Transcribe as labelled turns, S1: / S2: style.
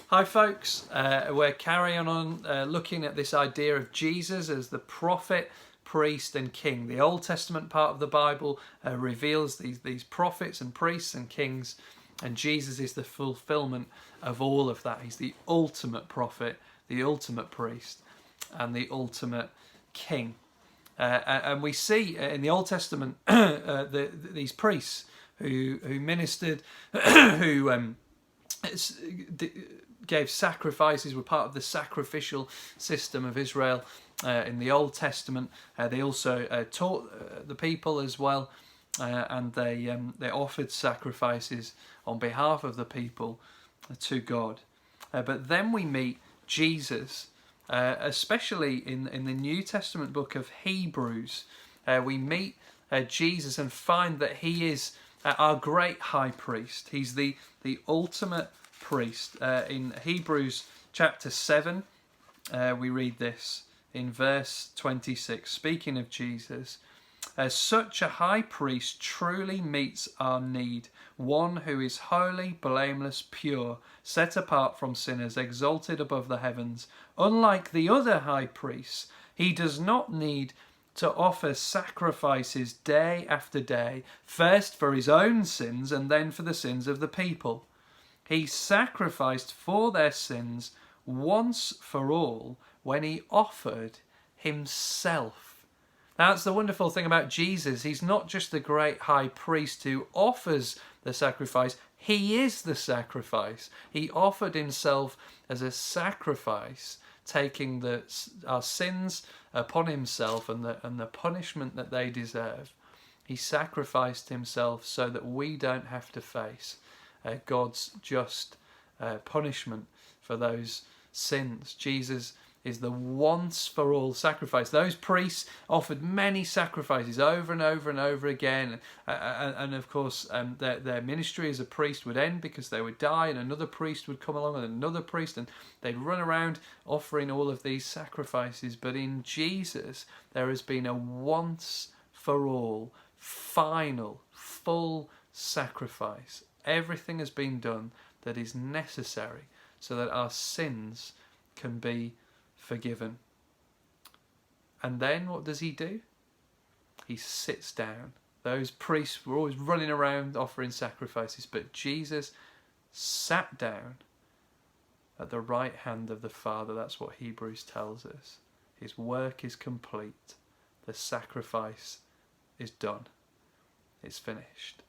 S1: Hi folks, we're carrying on looking at this idea of Jesus as the prophet, priest and king. The Old Testament part of the Bible reveals these prophets and priests and kings, and Jesus is the fulfillment of all of that. He's the ultimate prophet, the ultimate priest and the ultimate king. And we see in the Old Testament these priests who ministered, who gave sacrifices, were part of the sacrificial system of Israel in the Old Testament. They also taught the people as well, and they offered sacrifices on behalf of the people to God. But then we meet Jesus, especially in the New Testament book of Hebrews. We meet Jesus and find that he is our great high priest. He's the ultimate priest. In Hebrews chapter 7, we read this in verse 26, speaking of Jesus. Such a high priest truly meets our need, one who is holy, blameless, pure, set apart from sinners, exalted above the heavens. Unlike the other high priests, he does not need to offer sacrifices day after day, first for his own sins and then for the sins of the people. He sacrificed for their sins once for all when he offered himself. That's the wonderful thing about Jesus. He's not just the great high priest who offers the sacrifice. He is the sacrifice. He offered himself as a sacrifice, taking our sins upon himself and the punishment that they deserve. He sacrificed himself so that we don't have to face God's just punishment for those sins. Jesus is the once for all sacrifice. Those priests offered many sacrifices over and over and over again, and of course their ministry as a priest would end because they would die, and another priest would come along and another priest, and they'd run around offering all of these sacrifices. But in Jesus there has been a once for all, final, full sacrifice. Everything has been done that is necessary so that our sins can be forgiven. And then what does he do? He sits down. Those priests were always running around offering sacrifices, but Jesus sat down at the right hand of the Father. That's what Hebrews tells us. His work is complete. The sacrifice is done. It's finished.